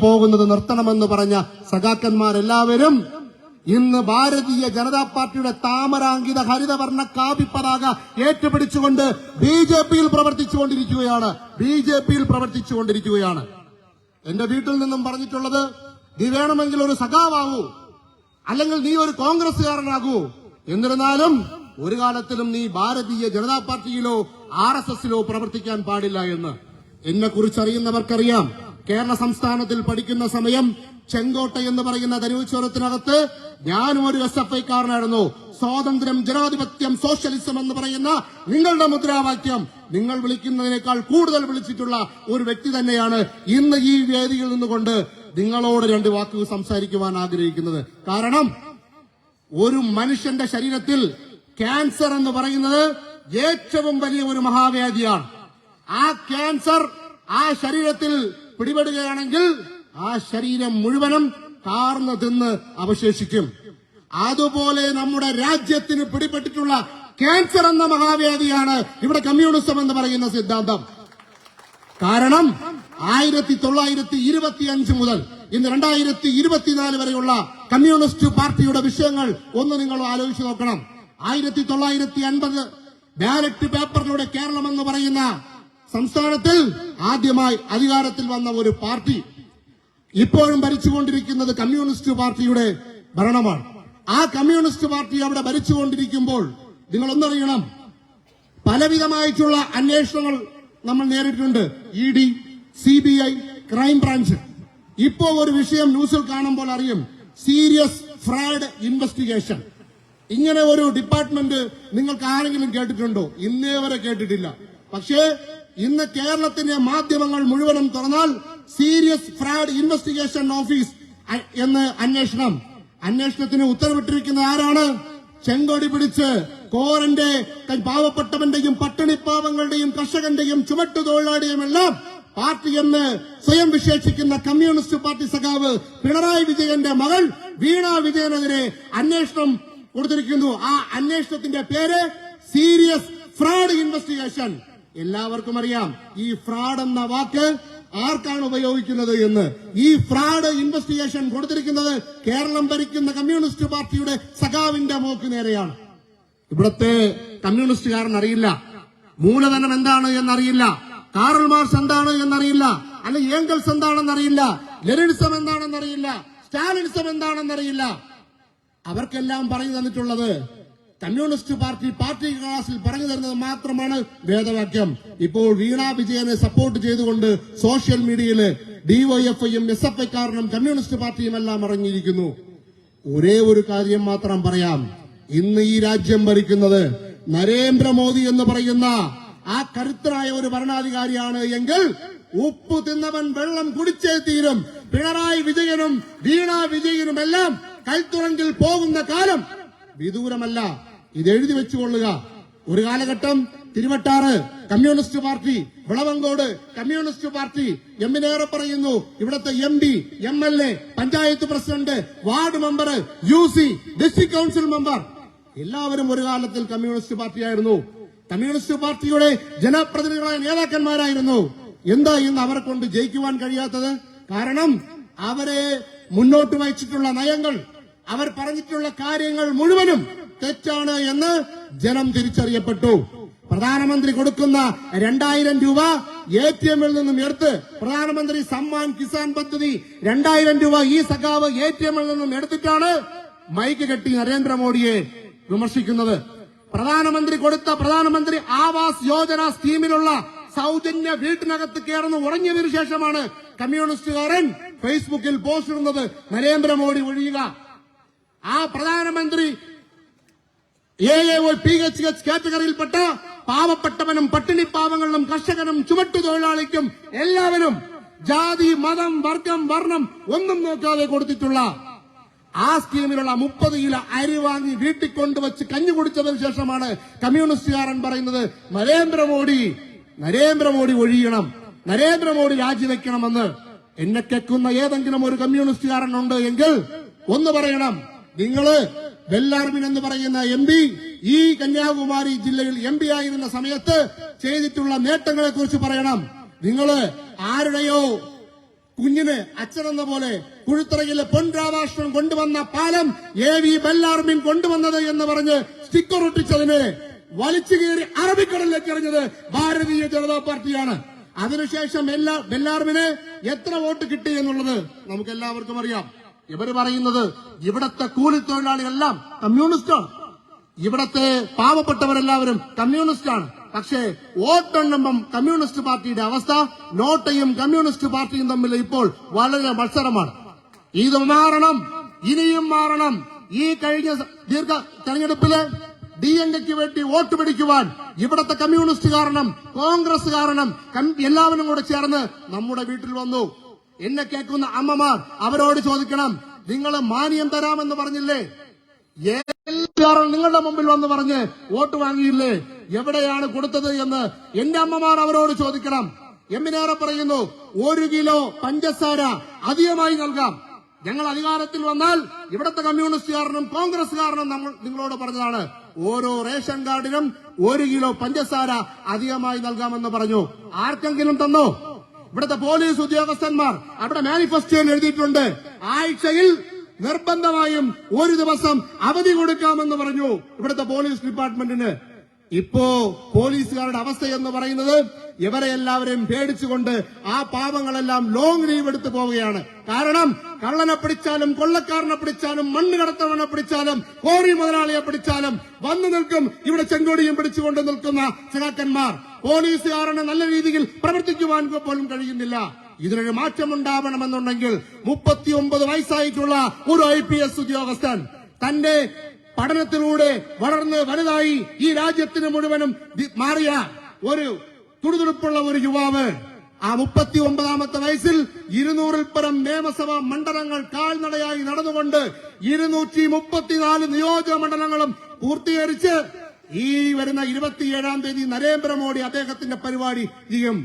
പോകുന്നത് നിർത്തണമെന്ന് പറഞ്ഞ സഖാക്കന്മാരെല്ലാവരും ഇന്ന് ഭാരതീയ ജനതാ പാർട്ടിയുടെ താമരാങ്കിത ഹരിതവർണ്ണ കാവി പതാക ഏറ്റുപിടിച്ചുകൊണ്ട് ബിജെപിയിൽ പ്രവർത്തിച്ചുകൊണ്ടിരിക്കുകയാണ്. എന്റെ വീട്ടിൽ നിന്നും പറഞ്ഞിട്ടുള്ളത്, നീ വേണമെങ്കിൽ ഒരു സഖാവാകൂ, അല്ലെങ്കിൽ നീ ഒരു കോൺഗ്രസുകാരനാകൂ, എന്നിരുന്നാലും ഒരു കാലത്തിലും നീ ഭാരതീയ ജനതാ പാർട്ടിയിലോ RSSലോ പ്രവർത്തിക്കാൻ പാടില്ല എന്ന്. എന്നെ കുറിച്ചറിയുന്നവർക്കറിയാം. കേരള സംസ്ഥാനത്തിൽ പഠിക്കുന്ന സമയം ചെങ്കോട്ട എന്ന് പറയുന്ന തെരുവുചോരത്തിനകത്ത് ഞാനും ഒരു SFIക്കാരനായിരുന്നു. സ്വാതന്ത്ര്യം, ജനാധിപത്യം, സോഷ്യലിസം എന്ന് പറയുന്ന നിങ്ങളുടെ മുദ്രാവാക്യം നിങ്ങൾ വിളിക്കുന്നതിനേക്കാൾ കൂടുതൽ വിളിച്ചിട്ടുള്ള ഒരു വ്യക്തി തന്നെയാണ് ഇന്ന് ഈ വേദിയിൽ നിന്നുകൊണ്ട് നിങ്ങളോട് രണ്ട് വാക്കുകൾ സംസാരിക്കുവാൻ ആഗ്രഹിക്കുന്നത്. കാരണം ഒരു മനുഷ്യന്റെ ശരീരത്തിൽ ക്യാൻസർ എന്ന് പറയുന്നത് ഏറ്റവും വലിയ ഒരു മഹാവ്യാധിയാണ്. ആ ക്യാൻസർ ആ ശരീരത്തിൽ പിടിപെടുകയാണെങ്കിൽ ആ ശരീരം മുഴുവനും കാർന്ന് തിന്ന് അവശേഷിക്കും. അതുപോലെ നമ്മുടെ രാജ്യത്തിന് പിടിപെട്ടിട്ടുള്ള ക്യാൻസർ എന്ന മഹാവ്യാധിയാണ് ഇവിടെ കമ്മ്യൂണിസം എന്ന് പറയുന്ന സിദ്ധാന്തം. കാരണം 1925 മുതൽ ഇന്ന് 2024 വരെയുള്ള കമ്മ്യൂണിസ്റ്റ് പാർട്ടിയുടെ വിഷയങ്ങൾ ഒന്ന് നിങ്ങൾ ആലോചിച്ച് നോക്കണം. 1950 ബാലറ്റ് പേപ്പറിലൂടെ കേരളം എന്ന് പറയുന്ന സംസ്ഥാനത്തിൽ ആദ്യമായി അധികാരത്തിൽ വന്ന ഒരു പാർട്ടി ഇപ്പോഴും ഭരിച്ചുകൊണ്ടിരിക്കുന്നത് കമ്മ്യൂണിസ്റ്റ് പാർട്ടിയുടെ ഭരണമാണ്. ആ കമ്മ്യൂണിസ്റ്റ് പാർട്ടി അവിടെ ഭരിച്ചുകൊണ്ടിരിക്കുമ്പോൾ നിങ്ങൾ ഒന്നറിയണം, പലവിധമായിട്ടുള്ള അന്വേഷണങ്ങൾ നമ്മൾ നേരിട്ടിട്ടുണ്ട്. ED, CBI, crime branch. ഇപ്പോ ഒരു വിഷയം ന്യൂസിൽ കാണുമ്പോൾ അറിയും, സീരിയസ് ഫ്രോഡ് ഇൻവെസ്റ്റിഗേഷൻ. ഇങ്ങനെ ഒരു ഡിപ്പാർട്ട്മെന്റ് നിങ്ങൾക്ക് ആരെങ്കിലും കേട്ടിട്ടുണ്ടോ? ഇന്നേ വരെ കേട്ടിട്ടില്ല. പക്ഷേ ഇന്ന് കേരളത്തിന്റെ മാധ്യമങ്ങൾ മുഴുവനും തുറന്നാൽ സീരിയസ് ഫ്രോഡ് ഇൻവെസ്റ്റിഗേഷൻ ഓഫീസ് എന്ന് അന്വേഷണത്തിന് ഉത്തരവിട്ടിരിക്കുന്ന ആരാണ്? ചെങ്കൊടി പിടിച്ച് കോരന്റെ പാവപ്പെട്ടവന്റെയും പട്ടിണിപ്പാവങ്ങളുടെയും കർഷകന്റെയും ചുമട്ടുതൊഴിലാളിയും എല്ലാം പാർട്ടി എന്ന് സ്വയം വിശേഷിക്കുന്ന കമ്മ്യൂണിസ്റ്റ് പാർട്ടി സഖാവ് പിണറായി വിജയന്റെ മകൾ വീണ വിജയനെതിരെ അന്വേഷണം കൊടുത്തിരിക്കുന്നു. ആ അന്വേഷണത്തിന്റെ പേര് സീരിയസ് ഫ്രോഡ് ഇൻവെസ്റ്റിഗേഷൻ. എല്ലാവർക്കും അറിയാം ഈ ഫ്രോഡ് എന്ന വാക്ക് ആർക്കാണ് ഉപയോഗിക്കുന്നത് എന്ന്. ഈ ഫ്രോഡ് ഇൻവെസ്റ്റിഗേഷൻ കൊടുത്തിരിക്കുന്നത് കേരളം ഭരിക്കുന്ന കമ്മ്യൂണിസ്റ്റ് പാർട്ടിയുടെ സഖാവിന്റെ മോക്ക് നേരെയാണ്. ഇവിടത്തെ കമ്മ്യൂണിസ്റ്റുകാരൻ അറിയില്ല മൂലധനം എന്താണ് എന്നറിയില്ല, കാറൽ മാർക്സ് എന്താണ് എന്നറിയില്ല, അല്ല ഏംഗൽസ് എന്താണെന്നറിയില്ല, ലെനിനിസം എന്താണെന്നറിയില്ല, സ്റ്റാലിനിസം എന്താണെന്നറിയില്ല. അവർക്കെല്ലാം പറഞ്ഞു തന്നിട്ടുള്ളത് കമ്മ്യൂണിസ്റ്റ് പാർട്ടി ക്ലാസിൽ പറഞ്ഞു തരുന്നത് മാത്രമാണ് വേദവാക്യം. ഇപ്പോൾ വീണ വിജയനെ സപ്പോർട്ട് ചെയ്തുകൊണ്ട് സോഷ്യൽ മീഡിയയിൽ DYFIയും SFIക്കാരനും കമ്മ്യൂണിസ്റ്റ് പാർട്ടിയും എല്ലാം ഇറങ്ങിയിരിക്കുന്നു. ഒരേ ഒരു കാര്യം മാത്രം പറയാം, ഇന്ന് ഈ രാജ്യം ഭരിക്കുന്നത് നരേന്ദ്രമോദി എന്ന് പറയുന്ന ആ കരുത്തരായ ഒരു ഭരണാധികാരിയാണ് എങ്കിൽ ഉപ്പ് തിന്നവൻ വെള്ളം കുടിച്ചേ തീരും. പിണറായി വിജയനും വീണ വിജയനുമെല്ലാം കൽത്തുറങ്കിൽ പോകുന്ന കാലം വിദൂരമല്ല. ഇത് എഴുതി വെച്ചുകൊള്ളുക. ഒരു കാലഘട്ടം Thiruvattar communist party, Vilavancode communist party, എമ്മിനേറെ പറയുന്നു ഇവിടുത്തെ MP, MLA, panchayat president, ward member, UC, district council member എല്ലാവരും ഒരു കാലത്തിൽ കമ്മ്യൂണിസ്റ്റ് പാർട്ടിയായിരുന്നു. കമ്മ്യൂണിസ്റ്റ് പാർട്ടിയുടെ ജനപ്രതിനിധികളായ നേതാക്കന്മാരായിരുന്നു. എന്താ ഇന്ന് അവരെ കൊണ്ട് ജയിക്കുവാൻ കഴിയാത്തത്? കാരണം അവരെ മുന്നോട്ട് വച്ചിട്ടുള്ള നയങ്ങൾ, അവർ പറഞ്ഞിട്ടുള്ള കാര്യങ്ങൾ മുഴുവനും തെറ്റാണ് എന്ന് ജനം തിരിച്ചറിയപ്പെട്ടു. പ്രധാനമന്ത്രി കൊടുക്കുന്ന 2000 രൂപ ATMൽ നിന്നും എടുത്ത് പ്രധാനമന്ത്രി സമ്മാൻ കിസാൻ പദ്ധതി 2000 രൂപ ഈ സഖാവ് ATMൽ നിന്നും എടുത്തിട്ടാണ് മൈക്ക് കെട്ടി നരേന്ദ്രമോദിയെ വിമർശിക്കുന്നത്. പ്രധാനമന്ത്രി കൊടുത്ത പ്രധാനമന്ത്രി ആവാസ് യോജന സ്കീമിലുള്ള സൗജന്യ വീട്ടിനകത്ത് കയറുന്ന ഉറങ്ങിയതിനു ശേഷമാണ് കമ്മ്യൂണിസ്റ്റുകാരൻ ഫേസ്ബുക്കിൽ പോസ്റ്റ് ഇടുന്നത് നരേന്ദ്രമോദി ഒഴിയുക. ആ പ്രധാനമന്ത്രി AAY PHH കാറ്റഗറിയിൽപ്പെട്ട പാവപ്പെട്ടവനും പട്ടിണിപ്പാവങ്ങളിലും കർഷകനും ചുമട്ടുതൊഴിലാളിക്കും എല്ലാവരും ജാതി, മതം, വർഗം, വർണ്ണം ഒന്നും നോക്കാതെ കൊടുത്തിട്ടുള്ള ആ സ്കീമിലുള്ള 30 കിലോ അരി വാങ്ങി വീട്ടിൽ കൊണ്ടുവച്ച് കഞ്ഞി കുടിച്ചതിനു ശേഷമാണ് കമ്മ്യൂണിസ്റ്റുകാരൻ പറയുന്നത് നരേന്ദ്രമോദി ഒഴിയണം, നരേന്ദ്രമോദി രാജിവെക്കണമെന്ന്. എന്നെ കേൾക്കുന്ന ഏതെങ്കിലും ഒരു കമ്മ്യൂണിസ്റ്റുകാരൻ ഉണ്ട് എങ്കിൽ ഒന്ന് പറയണം. നിങ്ങള് ബെല്ലാർമിൻ എന്ന് പറയുന്ന MP ഈ കന്യാകുമാരി ജില്ലയിൽ MP ആയിരുന്ന സമയത്ത് ചെയ്തിട്ടുള്ള നേട്ടങ്ങളെ കുറിച്ച് പറയണം. നിങ്ങള് ആരുടെയോ കുഞ്ഞിന് അച്ഛനെന്ന പോലെ കുഴുത്തറയിലെ പൊൻ രാധാകൃഷ്ണൻ കൊണ്ടുവന്ന പാലം AV ബെല്ലാർമിൻ കൊണ്ടുവന്നത് എന്ന് പറഞ്ഞ് സ്റ്റിക്കർ ഒട്ടിച്ചതിന് വലിച്ചു കയറി അറബിക്കടലിലേക്ക് എറിഞ്ഞത് ഭാരതീയ ജനതാ പാർട്ടിയാണ്. അതിനുശേഷം ബെല്ലാർമിന് എത്ര വോട്ട് കിട്ടി എന്നുള്ളത് നമുക്ക് എല്ലാവർക്കും അറിയാം. ഇവര് പറയുന്നത് ഇവിടത്തെ കൂലിത്തൊഴിലാളികളെല്ലാം കമ്മ്യൂണിസ്റ്റാണ്, ഇവിടത്തെ പാവപ്പെട്ടവരെല്ലാവരും കമ്മ്യൂണിസ്റ്റാണ്. പക്ഷേ വോട്ടെണ്ണുമ്പം കമ്മ്യൂണിസ്റ്റ് പാർട്ടിയുടെ അവസ്ഥ നോട്ടയും കമ്മ്യൂണിസ്റ്റ് പാർട്ടിയും തമ്മിൽ ഇപ്പോൾ വളരെ മത്സരമാണ്. ഇത് മാറണം, ഇനിയും മാറണം. ഈ കഴിഞ്ഞ ദീർഘ തെരഞ്ഞെടുപ്പില് DMK-ക്ക് വേണ്ടി വോട്ട് പിടിക്കുവാൻ ഇവിടത്തെ കമ്മ്യൂണിസ്റ്റ് കാരണം, കോൺഗ്രസ് കാരണം എല്ലാവരും കൂടെ ചേർന്ന് നമ്മുടെ വീട്ടിൽ വന്നു. എന്നെ കേൾക്കുന്ന അമ്മമാർ അവരോട് ചോദിക്കണം, നിങ്ങൾ മാനിയം തരാമെന്ന് പറഞ്ഞില്ലേ? എല്ലാവരും നിങ്ങളുടെ മുമ്പിൽ വന്ന് പറഞ്ഞ് വോട്ട് വാങ്ങിയില്ലേ? എവിടെയാണ് കൊടുത്തത് എന്ന് എന്റെ അമ്മമാർ അവരോട് ചോദിക്കണം. എമ്മിനേറെ പറയുന്നു, 1 കിലോ പഞ്ചസാര അധികമായി നൽകാം. ഞങ്ങൾ അധികാരത്തിൽ വന്നാൽ ഇവിടത്തെ കമ്മ്യൂണിസ്റ്റുകാരനും കോൺഗ്രസ്സുകാരനും നിങ്ങളോട് പറഞ്ഞതാണ്, ഓരോ റേഷൻ കാർഡിനും 1 കിലോ പഞ്ചസാര അധികമായി നൽകാമെന്ന് പറഞ്ഞു. ആർക്കെങ്കിലും തന്നോ? ഇവിടുത്തെ പോലീസ് ഉദ്യോഗസ്ഥന്മാർ അവിടെ മാനിഫെസ്റ്റോയിൽ എഴുതിയിട്ടുണ്ട്, ആഴ്ചയിൽ നിർബന്ധമായും 1 ദിവസം അവധി കൊടുക്കാമെന്ന് പറഞ്ഞു ഇവിടുത്തെ പോലീസ് ഡിപ്പാർട്ട്മെന്റിന്. ഇപ്പോ പോലീസുകാരുടെ അവസ്ഥ എന്ന് പറയുന്നത് ഇവരെ എല്ലാവരെയും പേടിച്ചുകൊണ്ട് ആ പാവങ്ങളെല്ലാം ലോങ് ലീവ് എടുത്തു പോവുകയാണ്. കാരണം കള്ളനെ പിടിച്ചാലും കൊള്ളക്കാരനെ പിടിച്ചാലും മണ്ണ് കടത്തവനെ പിടിച്ചാലും കോറി മുതലാളിയെ പിടിച്ചാലും വന്നു നിൽക്കും ഇവിടെ ചെങ്കോടിയും പിടിച്ചുകൊണ്ട് നിൽക്കുന്ന സഖാക്കന്മാർ. പോലീസുകാരന് നല്ല രീതിയിൽ പ്രവർത്തിക്കുവാൻ പോലും കഴിയുന്നില്ല. ഇതിനൊരു മാറ്റമുണ്ടാവണമെന്നുണ്ടെങ്കിൽ 39 വയസ്സായിട്ടുള്ള ഒരു IPS ഉദ്യോഗസ്ഥൻ തന്റെ പഠനത്തിലൂടെ വളർന്ന് വലുതായി ഈ രാജ്യത്തിന് മുഴുവനും മാറിയ ഒരു തുടുതുടുപ്പുള്ള ഒരു യുവാവ് ആ 39ാമത്തെ വയസ്സിൽ 200-ൽ പരം നിയമസഭാ മണ്ഡലങ്ങൾ കാൽനടയായി നടന്നുകൊണ്ട് 234 നിയോജക മണ്ഡലങ്ങളും പൂർത്തീകരിച്ച് ഈ വരുന്ന 27-ാം തീയതി നരേന്ദ്രമോദി അദ്ദേഹത്തിന്റെ പരിപാടി ചെയ്യും.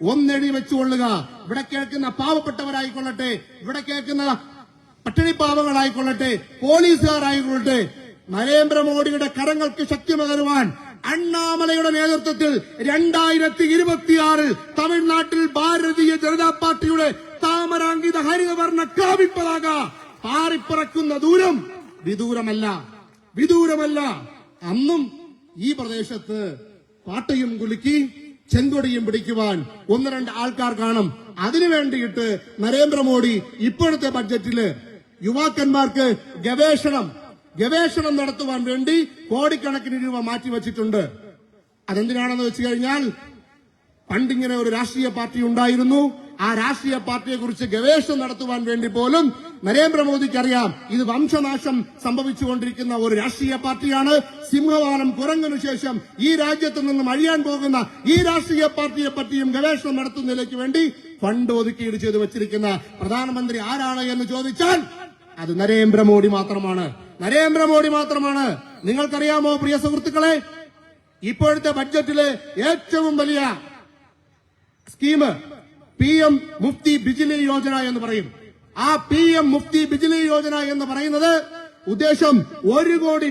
ഒന്നെഴുതി വെച്ചുകൊള്ളുക, ഇവിടെ കേൾക്കുന്ന പാവപ്പെട്ടവരായിക്കൊള്ളട്ടെ, ഇവിടെ കേൾക്കുന്ന പട്ടിണി പാവങ്ങളായിക്കൊള്ളട്ടെ, പോലീസുകാരായിക്കൊള്ളട്ടെ, നരേന്ദ്രമോദിയുടെ കരങ്ങൾക്ക് ശക്തി പകരുവാൻ അണ്ണാമലയുടെ നേതൃത്വത്തിൽ 2026 തമിഴ്നാട്ടിൽ ഭാരതീയ ജനതാ പാർട്ടിയുടെ താമരാങ്കിത ഹരിതവർണ്ണ കാവിപ്പതാക പാറിപ്പറക്കുന്ന ദൂരം വിദൂരമല്ല. അന്നും ഈ പ്രദേശത്ത് പാട്ടയും കുലുക്കി ചെങ്കൊടിയും പിടിക്കുവാൻ 1-2 ആൾക്കാർ കാണും. അതിനു വേണ്ടിയിട്ട് നരേന്ദ്രമോദി ഇപ്പോഴത്തെ ബഡ്ജറ്റില് യുവാക്കന്മാർക്ക് ഗവേഷണം നടത്തുവാൻ വേണ്ടി കോടിക്കണക്കിന് രൂപ മാറ്റിവെച്ചിട്ടുണ്ട്. അതെന്തിനാണെന്ന് വെച്ച് കഴിഞ്ഞാൽ പണ്ടിങ്ങനെ ഒരു രാഷ്ട്രീയ പാർട്ടി ഉണ്ടായിരുന്നു. ആ രാഷ്ട്രീയ പാർട്ടിയെ കുറിച്ച് ഗവേഷണം നടത്തുവാൻ വേണ്ടി പോലും നരേന്ദ്രമോദിക്ക് അറിയാം ഇത് വംശനാശം സംഭവിച്ചുകൊണ്ടിരിക്കുന്ന ഒരു രാഷ്ട്രീയ പാർട്ടിയാണ്. സിംഹവാലം കുരങ്ങിനു ശേഷം ഈ രാജ്യത്ത് നിന്നും അഴിയാൻ പോകുന്ന ഈ രാഷ്ട്രീയ പാർട്ടിയെ പറ്റിയും ഗവേഷണം നടത്തുന്നതിലേക്ക് വേണ്ടി ഫണ്ട് ഒതുക്കിയിട്ട് ചെയ്തു വെച്ചിരിക്കുന്ന പ്രധാനമന്ത്രി ആരാണ് എന്ന് ചോദിച്ചാൽ അത് നരേന്ദ്രമോദി മാത്രമാണ്. നിങ്ങൾക്കറിയാമോ പ്രിയ സുഹൃത്തുക്കളെ, ഇപ്പോഴത്തെ ബഡ്ജറ്റിലെ ഏറ്റവും വലിയ സ്കീം PM മുഫ്തി ബിജിലി യോജന എന്ന് പറയും. ആ PM മുഫ്തി ബിജിലി യോജന എന്ന് പറയുന്നത് ഉദ്ദേശം 1 കോടി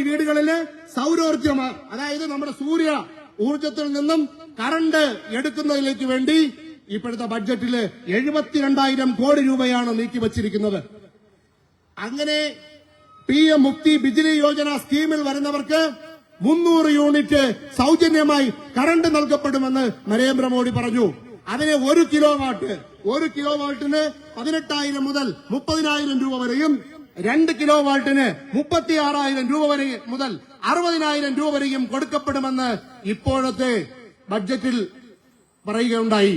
വീടുകളില് സൗരോർജ്ജം, അതായത് നമ്മുടെ സൂര്യ ഊർജത്തിൽ നിന്നും കറണ്ട് എടുക്കുന്നതിലേക്ക് വേണ്ടി ഇപ്പോഴത്തെ ബഡ്ജറ്റില് 72,000 കോടി രൂപയാണ് നീക്കിവച്ചിരിക്കുന്നത്. അങ്ങനെ PM മുഫ്തി ബിജിലി യോജന സ്കീമിൽ വരുന്നവർക്ക് 300 യൂണിറ്റ് സൗജന്യമായി കറണ്ട് നൽകപ്പെടുമെന്ന് നരേന്ദ്രമോദി പറഞ്ഞു. അതിന് 1 കിലോവാട്ടിന് 18,000 മുതൽ 30,000 രൂപ വരെയും 2 കിലോവാട്ടിന് 36,000 രൂപ വരെ മുതൽ 60,000 രൂപ വരെയും കൊടുക്കപ്പെടുമെന്ന് ഇപ്പോഴത്തെ ബഡ്ജറ്റിൽ പറയുകയുണ്ടായി.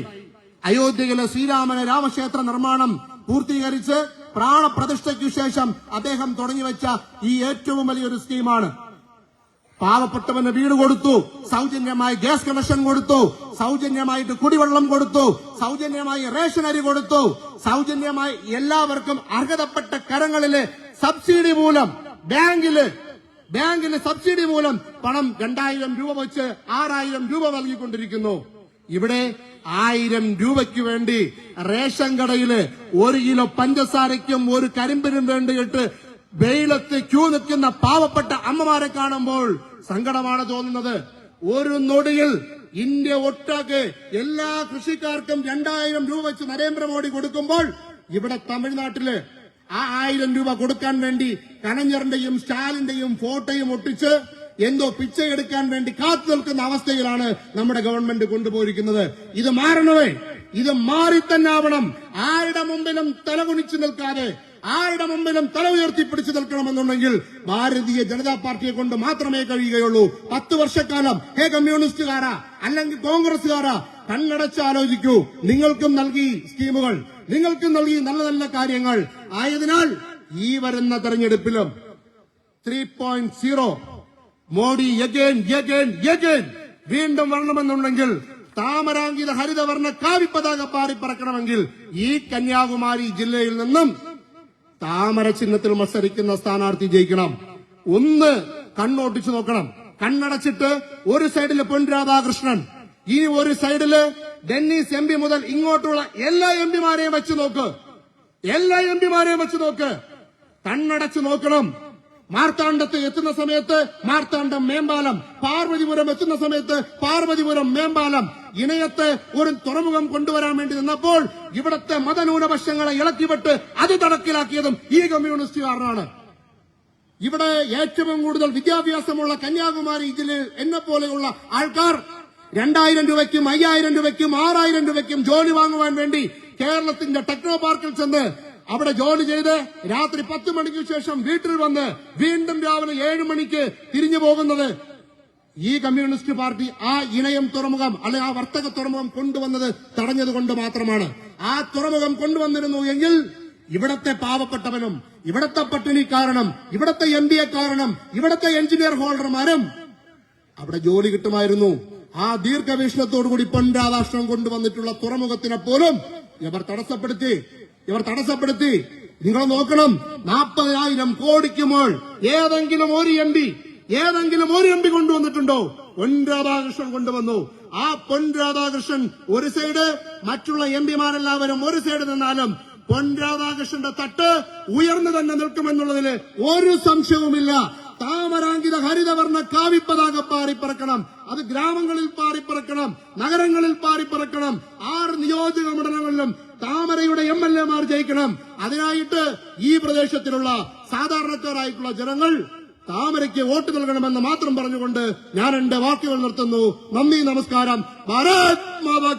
അയോധ്യയിലെ ശ്രീരാമന് രാമക്ഷേത്ര നിർമ്മാണം പൂർത്തീകരിച്ച് പ്രാണപ്രതിഷ്ഠയ്ക്കു ശേഷം അദ്ദേഹം തുടങ്ങിവെച്ച ഈ ഏറ്റവും വലിയൊരു സ്കീമാണ്. പാവപ്പെട്ടവന് വീട് കൊടുത്തു, സൗജന്യമായി ഗ്യാസ് കണക്ഷൻ കൊടുത്തു, സൗജന്യമായിട്ട് കുടിവെള്ളം കൊടുത്തു, സൗജന്യമായി റേഷൻ അരി കൊടുത്തു, സൗജന്യമായി എല്ലാവർക്കും അർഹതപ്പെട്ട കരങ്ങളിലെ സബ്സിഡി മൂലം ബാങ്കിലെ സബ്സിഡി മൂലം പണം 2,000 രൂപ വെച്ച് 6,000 രൂപ നൽകിക്കൊണ്ടിരിക്കുന്നു. ഇവിടെ 1,000 രൂപയ്ക്ക് വേണ്ടി റേഷൻ കടയില് 1 കിലോ പഞ്ചസാരയ്ക്കും 1 കരിമ്പിനും വേണ്ടിയിട്ട് വെയിലത്ത് ക്യൂ നിൽക്കുന്ന പാവപ്പെട്ട അമ്മമാരെ കാണുമ്പോൾ സങ്കടമാണ് തോന്നുന്നത്. ഒരു നൊടിയിൽ ഇന്ത്യ ഒട്ടാകെ എല്ലാ കൃഷിക്കാർക്കും 2000 രൂപ വെച്ച് നരേന്ദ്രമോദി കൊടുക്കുമ്പോൾ ഇവിടെ തമിഴ്നാട്ടില് ആ 1000 രൂപ കൊടുക്കാൻ വേണ്ടി കനഞ്ഞറിന്റെയും സ്റ്റാലിന്റെയും ഫോട്ടോയും ഒട്ടിച്ച് എന്തോ പിച്ചയെടുക്കാൻ വേണ്ടി കാത്തു നിൽക്കുന്ന അവസ്ഥയിലാണ് നമ്മുടെ ഗവൺമെന്റ് കൊണ്ടുപോയിരിക്കുന്നത്. ഇത് മാറണമേ, ഇത് മാറി തന്നെ ആവണം. ആരുടെ മുമ്പിലും തലകുനിച്ചു നിൽക്കാതെ, ആരുടെ മുമ്പിലും തല ഉയർത്തിപ്പിടിച്ചു നിൽക്കണമെന്നുണ്ടെങ്കിൽ ഭാരതീയ ജനതാ പാർട്ടിയെ കൊണ്ട് മാത്രമേ കഴിയുകയുള്ളൂ. 10 വർഷക്കാലം ഹേ കമ്മ്യൂണിസ്റ്റുകാരാ അല്ലെങ്കിൽ കോൺഗ്രസുകാരാ, കണ്ണടച്ച് ആലോചിക്കൂ. നിങ്ങൾക്കും നൽകി സ്കീമുകൾ, നിങ്ങൾക്കും നൽകി നല്ല നല്ല കാര്യങ്ങൾ. ആയതിനാൽ ഈ വരുന്ന തെരഞ്ഞെടുപ്പിലും 3.0 മോഡി യഗേൻ വീണ്ടും വരണമെന്നുണ്ടെങ്കിൽ താമരാങ്കിത ഹരിതവർണ്ണ കാവിപ്പതാക പാറിപ്പറക്കണമെങ്കിൽ ഈ കന്യാകുമാരി ജില്ലയിൽ നിന്നും താമര ചിഹ്നത്തിൽ മത്സരിക്കുന്ന സ്ഥാനാർത്ഥി ജയിക്കണം. ഒന്ന് കണ്ണോട്ടിച്ചു നോക്കണം. കണ്ണടച്ചിട്ട് ഒരു സൈഡില് പൊൻ രാധാകൃഷ്ണൻ, ഇനി ഒരു സൈഡില് ഡെന്നീസ് എംപി മുതൽ ഇങ്ങോട്ടുള്ള എല്ലാ എംപിമാരെയും വെച്ച് നോക്ക്, എല്ലാ എംപിമാരെയും വെച്ച് നോക്ക്. കണ്ണടച്ചു നോക്കണം. മാർത്താണ്ഡത്ത് എത്തുന്ന സമയത്ത് മാർത്താണ്ഡം മേമ്പാലം, പാർവതിപുരം എത്തുന്ന സമയത്ത് പാർവതിപുരം മേമ്പാലം, ഇണയത്ത് ഒരു തുറമുഖം കൊണ്ടുവരാൻ വേണ്ടി നിന്നപ്പോൾ ഇവിടത്തെ മതന്യൂനപക്ഷങ്ങളെ ഇളക്കിവിട്ട് അത് തടക്കിലാക്കിയതും ഈ കമ്മ്യൂണിസ്റ്റുകാരനാണ്. ഇവിടെ ഏറ്റവും കൂടുതൽ വിദ്യാഭ്യാസമുള്ള കന്യാകുമാരി ജില്ലയിൽ എന്നെ പോലെയുള്ള ആൾക്കാർ 2000 രൂപയ്ക്കും 5000 രൂപയ്ക്കും 6000 രൂപയ്ക്കും ജോലി വാങ്ങുവാൻ വേണ്ടി കേരളത്തിന്റെ ടെക്നോ പാർക്കിൽ ചെന്ന് അവിടെ ജോലി ചെയ്ത് രാത്രി 10 മണിക്ക് ശേഷം വീട്ടിൽ വന്ന് വീണ്ടും രാവിലെ 7 മണിക്ക് തിരിഞ്ഞു പോകുന്നത് ഈ കമ്മ്യൂണിസ്റ്റ് പാർട്ടി ആ ഇണയം തുറമുഖം അല്ലെ ആ വർത്തക തുറമുഖം കൊണ്ടുവന്നത് തടഞ്ഞതുകൊണ്ട് മാത്രമാണ്. ആ തുറമുഖം കൊണ്ടുവന്നിരുന്നു എങ്കിൽ ഇവിടത്തെ പാവപ്പെട്ടവനും ഇവിടത്തെ പട്ടിണിക്കാരനും ഇവിടത്തെ എംബിഎ കാരണം ഇവിടത്തെ എഞ്ചിനീയർ ഹോൾഡർമാരും അവിടെ ജോലി കിട്ടുമായിരുന്നു. ആ ദീർഘവീക്ഷണത്തോടുകൂടി പൊൻ രാധാകൃഷ്ണൻ കൊണ്ടുവന്നിട്ടുള്ള തുറമുഖത്തിനെ പോലും ഇവർ തടസ്സപ്പെടുത്തി. നിങ്ങൾ നോക്കണം, 40,000 കോടിക്ക് മേൽ ഏതെങ്കിലും ഒരു എം പി കൊണ്ടുവന്നിട്ടുണ്ടോ? പൊൻ രാധാകൃഷ്ണൻ കൊണ്ടുവന്നു. ആ പൊൻ രാധാകൃഷ്ണൻ ഒരു സൈഡ്, മറ്റുള്ള എംപിമാരെല്ലാവരും ഒരു സൈഡ് നിന്നാലും പൊൻ രാധാകൃഷ്ണന്റെ തട്ട് ഉയർന്നു തന്നെ നിൽക്കുമെന്നുള്ളതിൽ ഒരു സംശയവുമില്ല. താമരാങ്കിത ഹരിതവർണ്ണ കാവിപ്പതാക പാറിപ്പറക്കണം. അത് ഗ്രാമങ്ങളിൽ പാറിപ്പറക്കണം, നഗരങ്ങളിൽ പാറിപ്പറക്കണം. 6 നിയോജക മണ്ഡലങ്ങളിലും താമരയുടെ MLA-മാർ ജയിക്കണം. അതിനായിട്ട് ഈ പ്രദേശത്തിലുള്ള സാധാരണക്കാരായിട്ടുള്ള ജനങ്ങൾ താമരയ്ക്ക് വോട്ട് നൽകണമെന്ന് മാത്രം പറഞ്ഞുകൊണ്ട് ഞാൻ എന്റെ വാക്കുകൾ നിർത്തുന്നു. നന്ദി, നമസ്കാരം. ഭാരത് മാതാ